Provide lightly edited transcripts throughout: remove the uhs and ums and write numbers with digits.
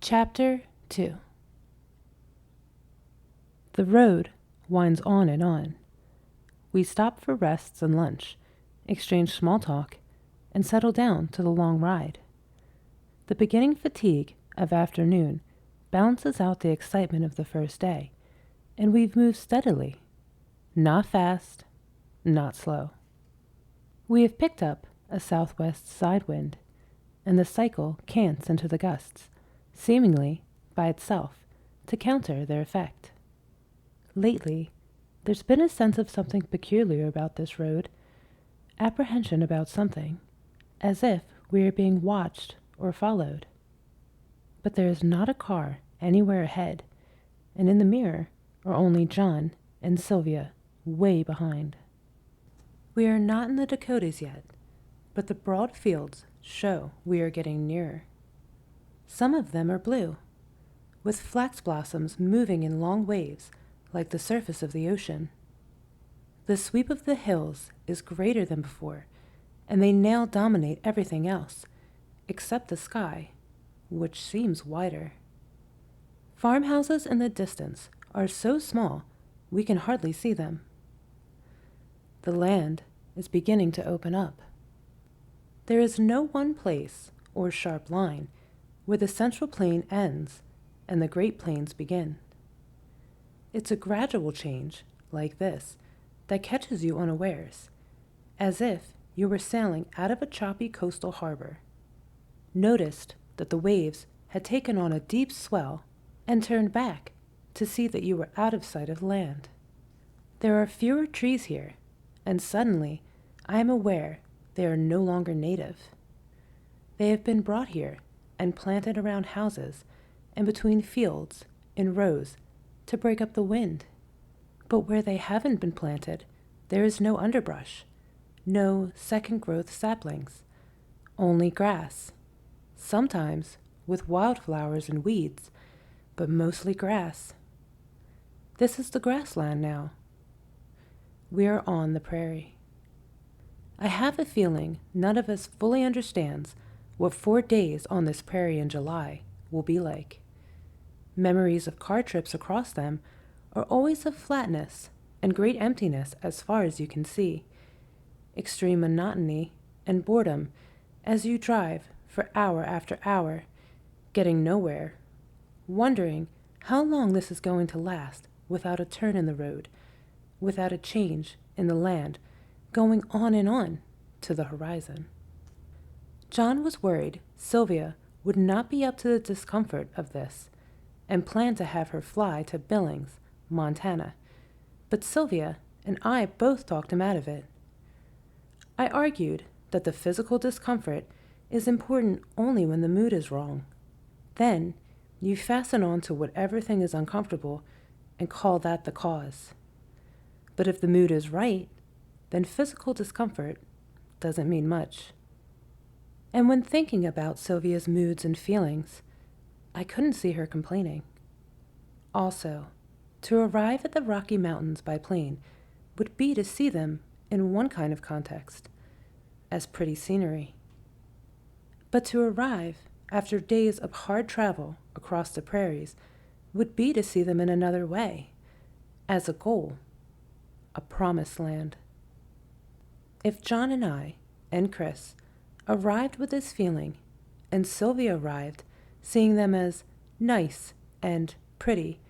Chapter 2. The road winds on and on. We stop for rests and lunch, exchange small talk, and settle down to the long ride. The beginning fatigue of afternoon balances out the excitement of the first day, and we've moved steadily, not fast, not slow. We have picked up a southwest side wind, and the cycle cants into the gusts, seemingly by itself, to counter their effect. Lately, there's been a sense of something peculiar about this road, apprehension about something, as if we are being watched or followed. But there is not a car anywhere ahead, and in the mirror are only John and Sylvia, way behind. We are not in the Dakotas yet, but the broad fields show we are getting nearer. Some of them are blue, with flax blossoms moving in long waves like the surface of the ocean. The sweep of the hills is greater than before, and they now dominate everything else, except the sky, which seems wider. Farmhouses in the distance are so small we can hardly see them. The land is beginning to open up. There is no one place or sharp line where the Central Plain ends and the Great Plains begin. It's a gradual change, like this, that catches you unawares, as if you were sailing out of a choppy coastal harbor, noticed that the waves had taken on a deep swell, and turned back to see that you were out of sight of land. There are fewer trees here, and suddenly I am aware they are no longer native. They have been brought here and planted around houses and between fields in rows to break up the wind. But where they haven't been planted, there is no underbrush, no second growth saplings, only grass, sometimes with wildflowers and weeds, but mostly grass. This is the grassland now. We are on the prairie. I have a feeling none of us fully understands what 4 days on this prairie in July will be like. Memories of car trips across them are always of flatness and great emptiness as far as you can see, extreme monotony and boredom as you drive for hour after hour, getting nowhere, wondering how long this is going to last without a turn in the road, without a change in the land, going on and on to the horizon. John was worried Sylvia would not be up to the discomfort of this, and planned to have her fly to Billings, Montana, but Sylvia and I both talked him out of it. I argued that the physical discomfort is important only when the mood is wrong. Then you fasten on to whatever thing is uncomfortable and call that the cause. But if the mood is right, then physical discomfort doesn't mean much. And when thinking about Sylvia's moods and feelings, I couldn't see her complaining. Also, to arrive at the Rocky Mountains by plane would be to see them in one kind of context, as pretty scenery. But to arrive after days of hard travel across the prairies would be to see them in another way, as a goal, a promised land. If John and I, and Chris, arrived with this feeling, and Sylvia arrived seeing them as nice and pretty,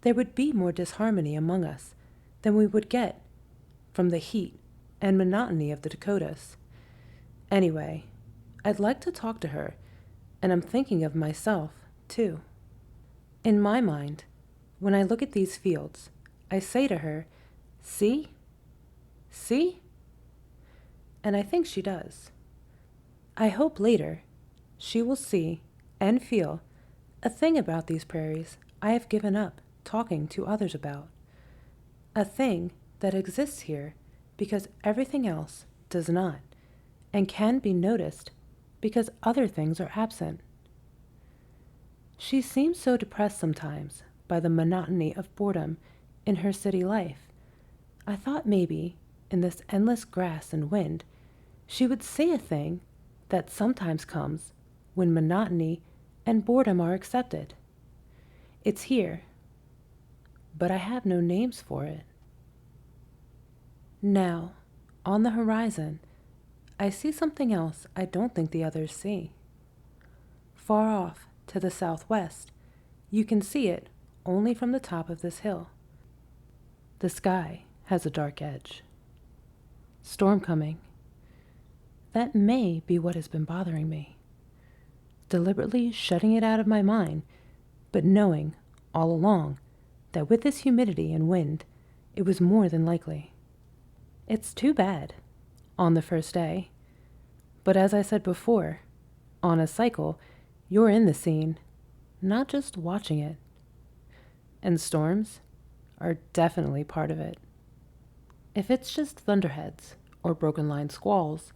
there would be more disharmony among us than we would get from the heat and monotony of the Dakotas. Anyway, I'd like to talk to her, and I'm thinking of myself, too. In my mind, when I look at these fields, I say to her, "See? See?" And I think she does. I hope later she will see and feel a thing about these prairies I have given up talking to others about. A thing that exists here because everything else does not, and can be noticed because other things are absent. She seems so depressed sometimes by the monotony of boredom in her city life. I thought maybe, in this endless grass and wind, she would say a thing that sometimes comes when monotony and boredom are accepted. It's here, but I have no names for it. Now, on the horizon, I see something else I don't think the others see. Far off, to the southwest, you can see it only from the top of this hill. The sky has a dark edge. Storm coming. That may be what has been bothering me. Deliberately shutting it out of my mind, but knowing all along that with this humidity and wind, it was more than likely. It's too bad on the first day. But as I said before, on a cycle, you're in the scene, not just watching it. And storms are definitely part of it. If it's just thunderheads or broken line squalls,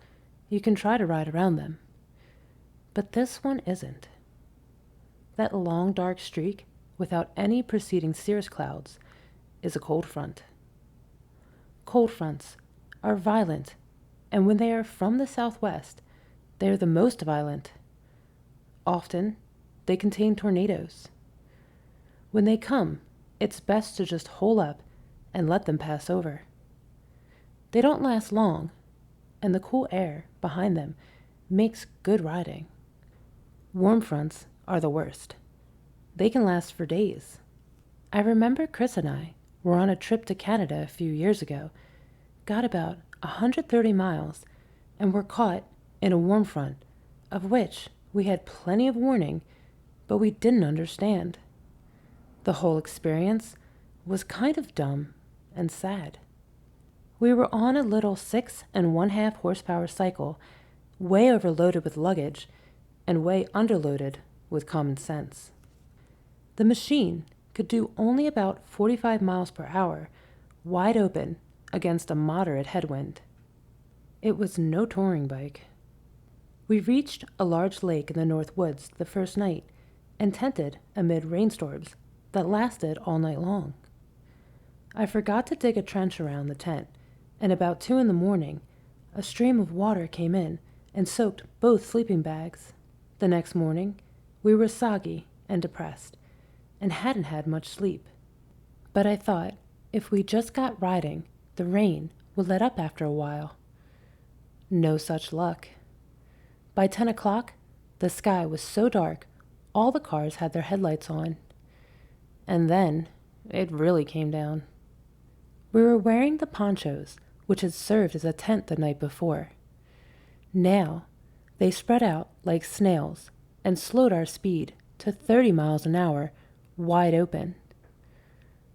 you can try to ride around them. But this one isn't. That long dark streak without any preceding cirrus clouds is a cold front. Cold fronts are violent, and when they are from the southwest, they are the most violent. Often, they contain tornadoes. When they come, it's best to just hole up and let them pass over. They don't last long, and the cool air behind them makes good riding. Warm fronts are the worst. They can last for days. I remember Chris and I were on a trip to Canada a few years ago, got about 130 miles, and were caught in a warm front, of which we had plenty of warning, but we didn't understand. The whole experience was kind of dumb and sad. We were on a little 6.5 horsepower cycle, way overloaded with luggage and way underloaded with common sense. The machine could do only about 45 miles per hour, wide open against a moderate headwind. It was no touring bike. We reached a large lake in the North Woods the first night and tented amid rainstorms that lasted all night long. I forgot to dig a trench around the tent, and about 2 a.m, a stream of water came in and soaked both sleeping bags. The next morning, we were soggy and depressed, and hadn't had much sleep. But I thought if we just got riding, the rain would let up after a while. No such luck. By 10 o'clock, the sky was so dark, all the cars had their headlights on. And then, it really came down. We were wearing the ponchos, which had served as a tent the night before. Now, they spread out like snails and slowed our speed to 30 miles an hour, wide open.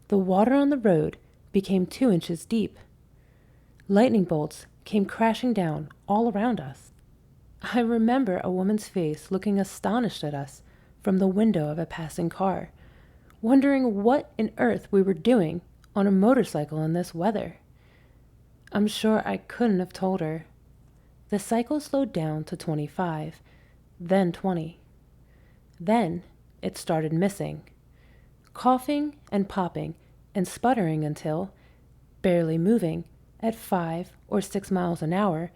The water on the road became 2 inches deep. Lightning bolts came crashing down all around us. I remember a woman's face looking astonished at us from the window of a passing car, wondering what on earth we were doing on a motorcycle in this weather. I'm sure I couldn't have told her. The cycle slowed down to 25, then 20. Then it started missing, coughing and popping and sputtering until, barely moving at 5 or 6 miles an hour,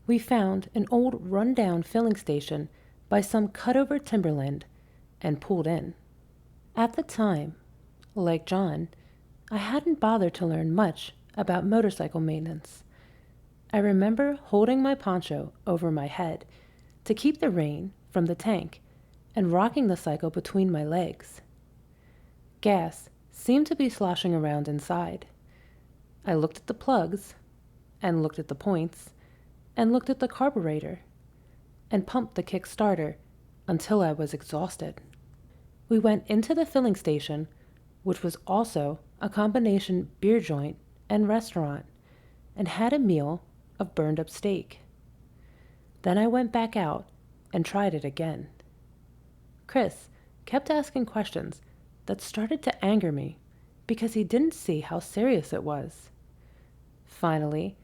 we found an old run-down filling station by some cut-over timberland and pulled in. At the time, like John, I hadn't bothered to learn much about motorcycle maintenance. I remember holding my poncho over my head to keep the rain from the tank and rocking the cycle between my legs. Gas seemed to be sloshing around inside. I looked at the plugs, and looked at the points, and looked at the carburetor, and pumped the kick starter until I was exhausted. We went into the filling station, which was also a combination beer joint and restaurant, and had a meal of burned up steak. Then I went back out and tried it again. Chris kept asking questions that started to anger me because he didn't see how serious it was. Finally,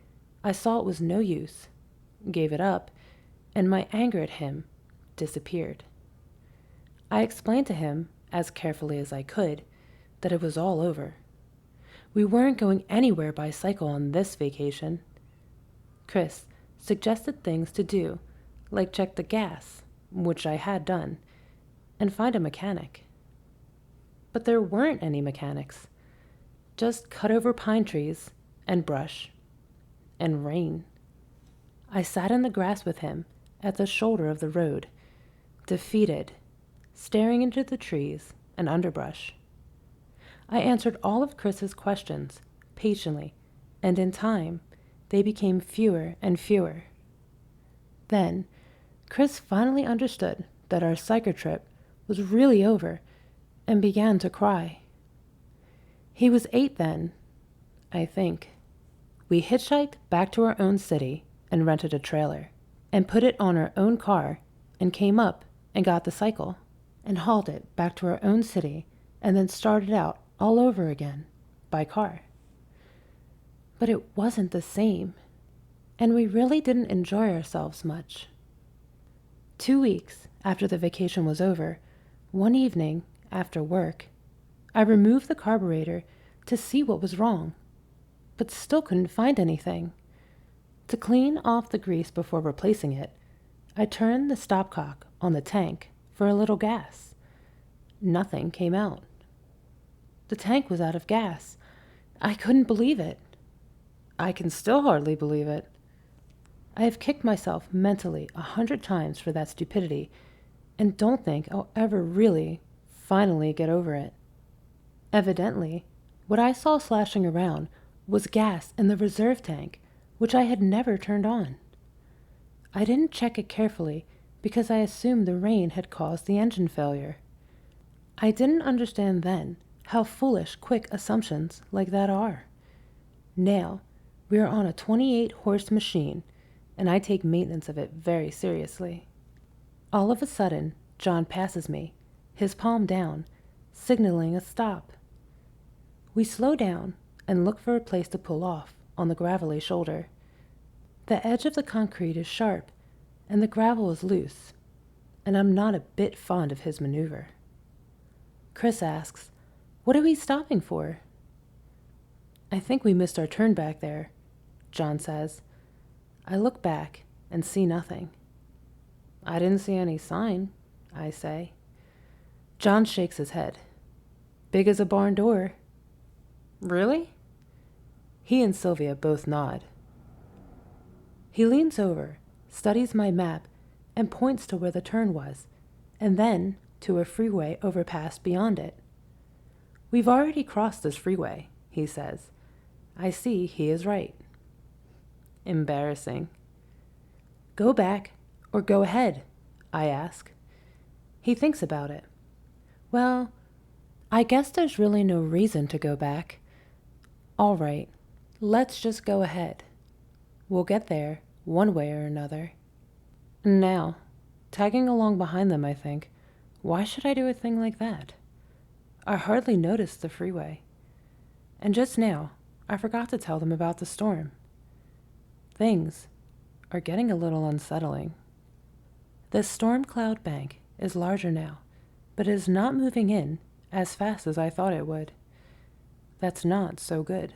I saw it was no use, gave it up, and my anger at him disappeared. I explained to him, as carefully as I could, that it was all over. We weren't going anywhere by cycle on this vacation. Chris suggested things to do, like check the gas, which I had done, and find a mechanic. But there weren't any mechanics, just cut-over pine trees and brush and rain. I sat in the grass with him at the shoulder of the road, defeated, staring into the trees and underbrush. I answered all of Chris's questions patiently, and in time, they became fewer and fewer. Then, Chris finally understood that our psycho trip was really over and began to cry. He was 8 then, I think. We hitchhiked back to our own city and rented a trailer and put it on our own car and came up and got the cycle and hauled it back to our own city and then started out all over again by car. But it wasn't the same, and we really didn't enjoy ourselves much. 2 weeks after the vacation was over, one evening after work, I removed the carburetor to see what was wrong, but still couldn't find anything. To clean off the grease before replacing it, I turned the stopcock on the tank for a little gas. Nothing came out. The tank was out of gas. I couldn't believe it. I can still hardly believe it. I have kicked myself mentally 100 times for that stupidity and don't think I'll ever really, finally get over it. Evidently, what I saw slashing around was gas in the reserve tank, which I had never turned on. I didn't check it carefully because I assumed the rain had caused the engine failure. I didn't understand then how foolish quick assumptions like that are. Now, we are on a 28-horse machine, and I take maintenance of it very seriously. All of a sudden, John passes me, his palm down, signaling a stop. We slow down and look for a place to pull off on the gravelly shoulder. The edge of the concrete is sharp, and the gravel is loose, and I'm not a bit fond of his maneuver. Chris asks, "What are we stopping for?" "I think we missed our turn back there," John says. I look back and see nothing. "I didn't see any sign," I say. John shakes his head. "Big as a barn door." "Really?" He and Sylvia both nod. He leans over, studies my map, and points to where the turn was, and then to a freeway overpass beyond it. "We've already crossed this freeway," he says. I see he is right. Embarrassing. "Go back or go ahead?" I ask. He thinks about it. "Well, I guess there's really no reason to go back. All right, let's just go ahead. We'll get there one way or another." Now, tagging along behind them, I think, why should I do a thing like that? I hardly noticed the freeway. And just now, I forgot to tell them about the storm. Things are getting a little unsettling. The storm cloud bank is larger now, but it is not moving in as fast as I thought it would. That's not so good.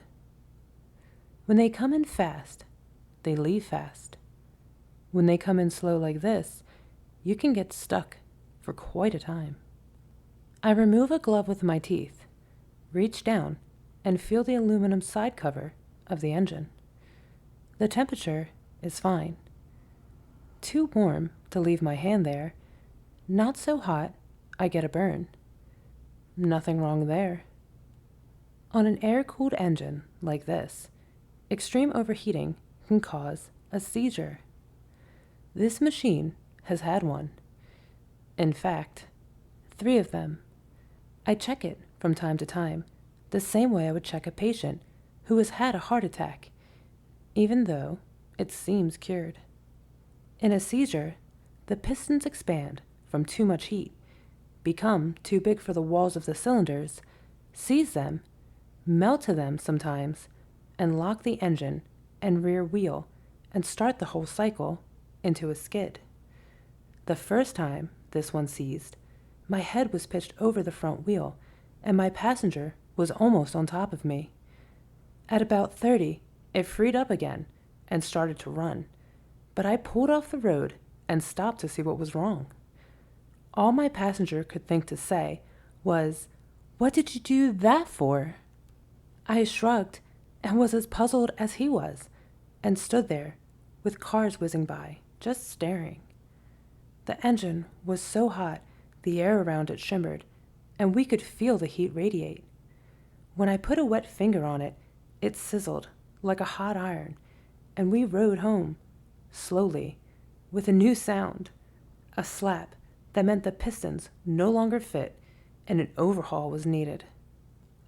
When they come in fast, they leave fast. When they come in slow like this, you can get stuck for quite a time. I remove a glove with my teeth, reach down, and feel the aluminum side cover of the engine. The temperature is fine. Too warm to leave my hand there. Not so hot I get a burn. Nothing wrong there. On an air-cooled engine like this, extreme overheating can cause a seizure. This machine has had one. In fact, 3 of them. I check it from time to time, the same way I would check a patient who has had a heart attack, even though it seems cured. In a seizure, the pistons expand from too much heat, become too big for the walls of the cylinders, seize them, melt to them sometimes, and lock the engine and rear wheel and start the whole cycle into a skid. The first time this one seized, my head was pitched over the front wheel, and my passenger was almost on top of me. At about 30, it freed up again and started to run, but I pulled off the road and stopped to see what was wrong. All my passenger could think to say was, "What did you do that for?" I shrugged and was as puzzled as he was, and stood there with cars whizzing by, just staring. The engine was so hot the air around it shimmered, and we could feel the heat radiate. When I put a wet finger on it, it sizzled like a hot iron, and we rode home, slowly, with a new sound, a slap that meant the pistons no longer fit and an overhaul was needed.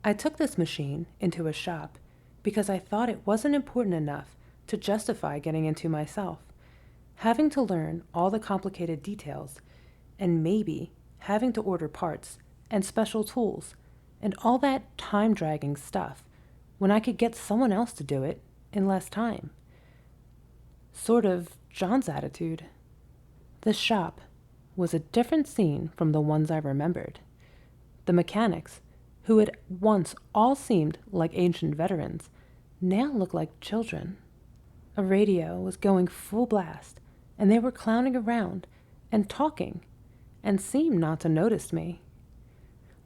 I took this machine into a shop because I thought it wasn't important enough to justify getting into myself, having to learn all the complicated details, and maybe having to order parts and special tools and all that time-dragging stuff when I could get someone else to do it in less time. Sort of John's attitude. The shop was a different scene from the ones I remembered. The mechanics, who had once all seemed like ancient veterans, now looked like children. A radio was going full blast, and they were clowning around and talking, and seemed not to notice me.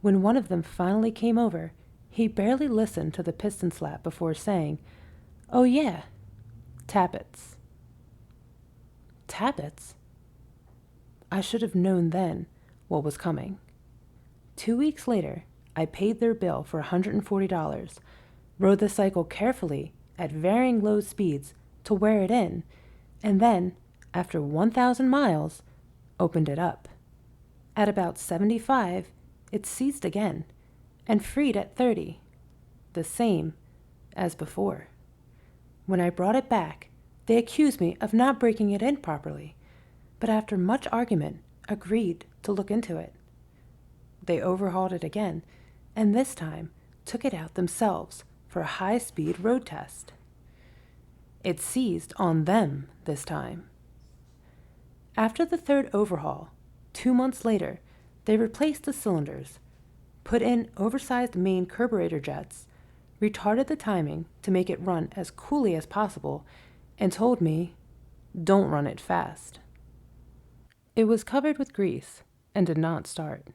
When one of them finally came over, he barely listened to the piston slap before saying, "Oh yeah, tappets." Tappets? I should have known then what was coming. 2 weeks later, I paid their bill for $140, rode the cycle carefully at varying low speeds to wear it in, and then, after 1,000 miles, opened it up. At about 75, it seized again, and freed at 30, the same as before. When I brought it back, they accused me of not breaking it in properly, but after much argument, agreed to look into it. They overhauled it again, and this time took it out themselves for a high-speed road test. It seized on them this time. After the third overhaul, 2 months later, they replaced the cylinders, put in oversized main carburetor jets, retarded the timing to make it run as coolly as possible, and told me, "Don't run it fast." It was covered with grease and did not start.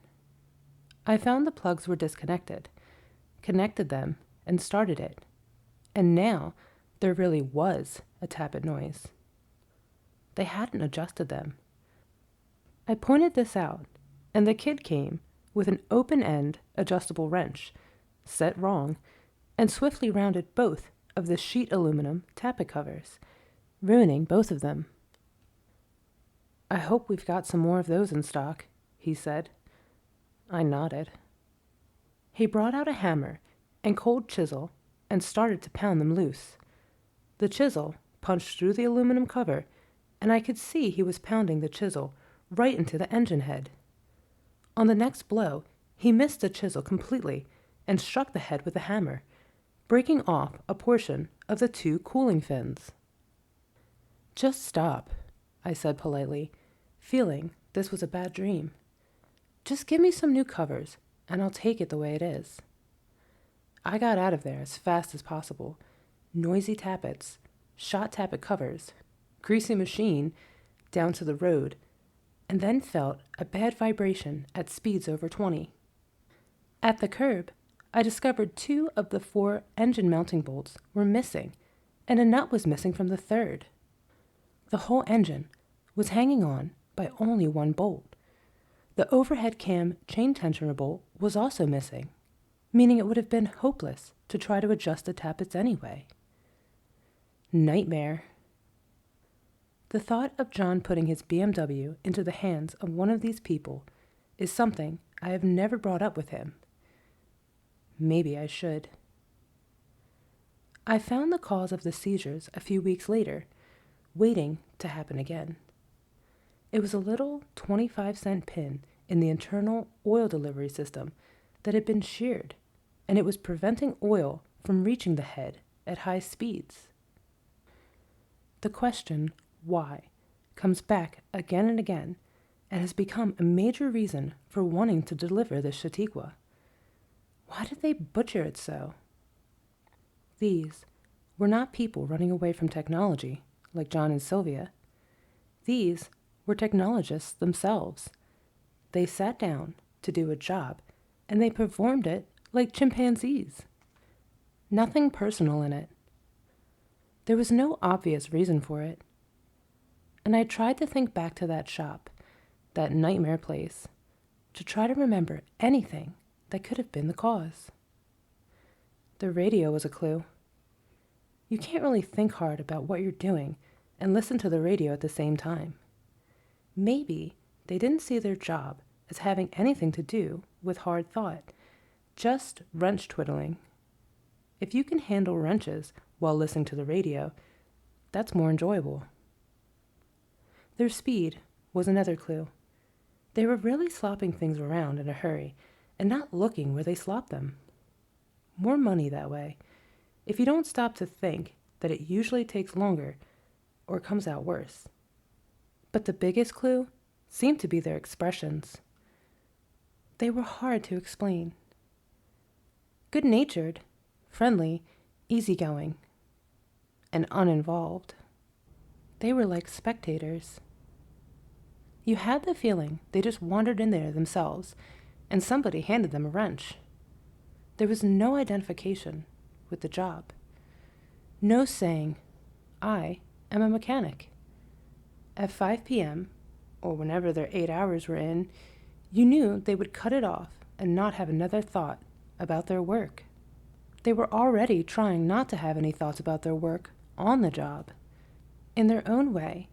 I found the plugs were disconnected, connected them, and started it. And now there really was a tappet noise. They hadn't adjusted them. I pointed this out, and the kid came with an open-end adjustable wrench, set wrong, and swiftly rounded both of the sheet aluminum tappet covers, ruining both of them. "I hope we've got some more of those in stock," he said. I nodded. He brought out a hammer and cold chisel and started to pound them loose. The chisel punched through the aluminum cover, and I could see he was pounding the chisel right into the engine head. On the next blow, he missed the chisel completely and struck the head with the hammer, breaking off a portion of the 2 cooling fins. "Just stop," I said politely, feeling this was a bad dream. "Just give me some new covers, and I'll take it the way it is." I got out of there as fast as possible. Noisy tappets, shot tappet covers, greasy machine, down to the road, and then felt a bad vibration at speeds over 20. At the curb, I discovered 2 of the 4 engine mounting bolts were missing, and a nut was missing from the third. The whole engine was hanging on by only 1 bolt. The overhead cam chain tensioner bolt was also missing, meaning it would have been hopeless to try to adjust the tappets anyway. Nightmare. The thought of John putting his BMW into the hands of one of these people is something I have never brought up with him. Maybe I should. I found the cause of the seizures a few weeks later, waiting to happen again. It was a little 25-cent pin in the internal oil delivery system that had been sheared, and it was preventing oil from reaching the head at high speeds. The question, why, comes back again and again, and has become a major reason for wanting to deliver the Chautauqua. Why did they butcher it so? These were not people running away from technology, like John and Sylvia. These were technologists themselves. They sat down to do a job, and they performed it like chimpanzees. Nothing personal in it. There was no obvious reason for it. And I tried to think back to that shop, that nightmare place, to try to remember anything that could have been the cause. The radio was a clue. You can't really think hard about what you're doing and listen to the radio at the same time. Maybe they didn't see their job as having anything to do with hard thought, just wrench twiddling. If you can handle wrenches while listening to the radio, that's more enjoyable. Their speed was another clue. They were really slopping things around in a hurry and not looking where they slopped them. More money that way, if you don't stop to think that it usually takes longer or comes out worse. But the biggest clue seemed to be their expressions. They were hard to explain. Good-natured, friendly, easygoing, and uninvolved. They were like spectators. You had the feeling they just wandered in there themselves, and somebody handed them a wrench. There was no identification with the job. No saying, I am a mechanic. At 5 p.m., or whenever their 8 hours were in, you knew they would cut it off and not have another thought about their work. They were already trying not to have any thoughts about their work on the job. In their own way,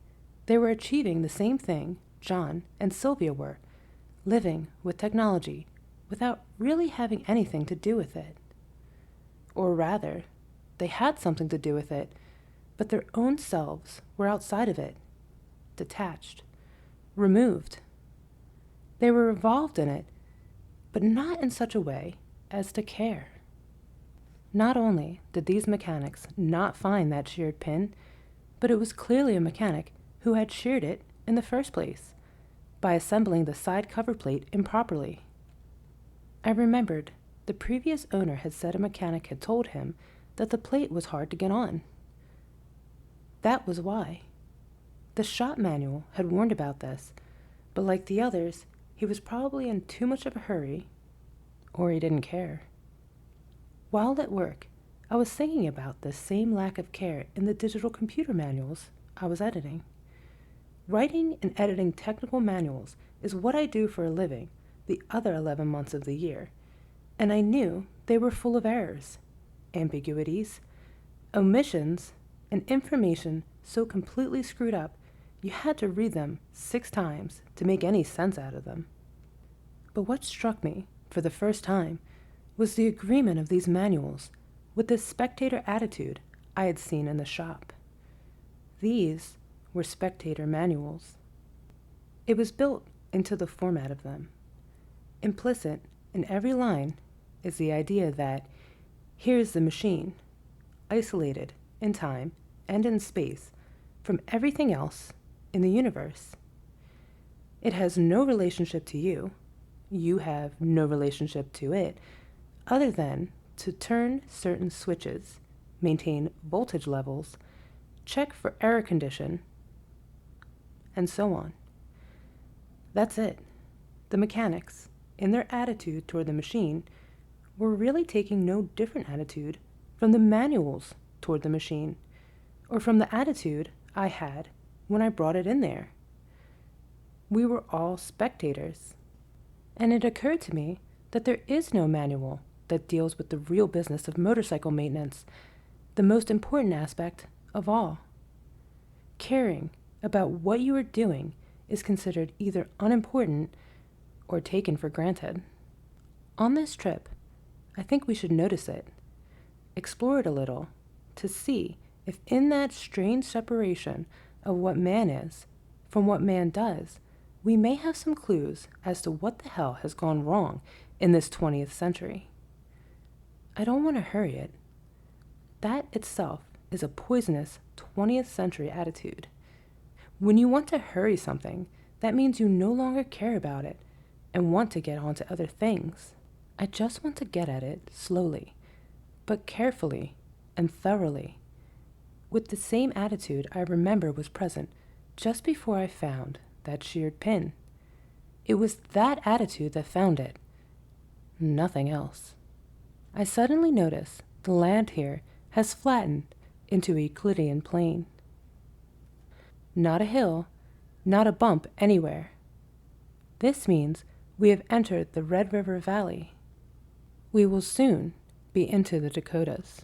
they were achieving the same thing John and Sylvia were, living with technology without really having anything to do with it. Or rather, they had something to do with it, but their own selves were outside of it, detached, removed. They were involved in it, but not in such a way as to care. Not only did these mechanics not find that sheared pin, but it was clearly a mechanic who had sheared it in the first place by assembling the side cover plate improperly. I remembered the previous owner had said a mechanic had told him that the plate was hard to get on. That was why. The shop manual had warned about this, but like the others, he was probably in too much of a hurry, or he didn't care. While at work, I was thinking about this same lack of care in the digital computer manuals I was editing. Writing and editing technical manuals is what I do for a living the other 11 months of the year, and I knew they were full of errors, ambiguities, omissions, and information so completely screwed up you had to read them 6 times to make any sense out of them. But what struck me, for the first time, was the agreement of these manuals with the spectator attitude I had seen in the shop. These were spectator manuals. It was built into the format of them. Implicit in every line is the idea that here's the machine, isolated in time and in space from everything else in the universe. It has no relationship to you. You have no relationship to it, other than to turn certain switches, maintain voltage levels, check for error condition, and so on. That's it. The mechanics, in their attitude toward the machine, were really taking no different attitude from the manuals toward the machine, or from the attitude I had when I brought it in there. We were all spectators, and it occurred to me that there is no manual that deals with the real business of motorcycle maintenance, the most important aspect of all. Caring about what you are doing is considered either unimportant or taken for granted. On this trip, I think we should notice it, explore it a little, to see if in that strange separation of what man is from what man does, we may have some clues as to what the hell has gone wrong in this 20th century. I don't want to hurry it. That itself is a poisonous 20th century attitude. When you want to hurry something, that means you no longer care about it and want to get on to other things. I just want to get at it slowly, but carefully and thoroughly, with the same attitude I remember was present just before I found that sheared pin. It was that attitude that found it, nothing else. I suddenly notice the land here has flattened into a Euclidean plane. Not a hill, not a bump anywhere. This means we have entered the Red River Valley. We will soon be into the Dakotas.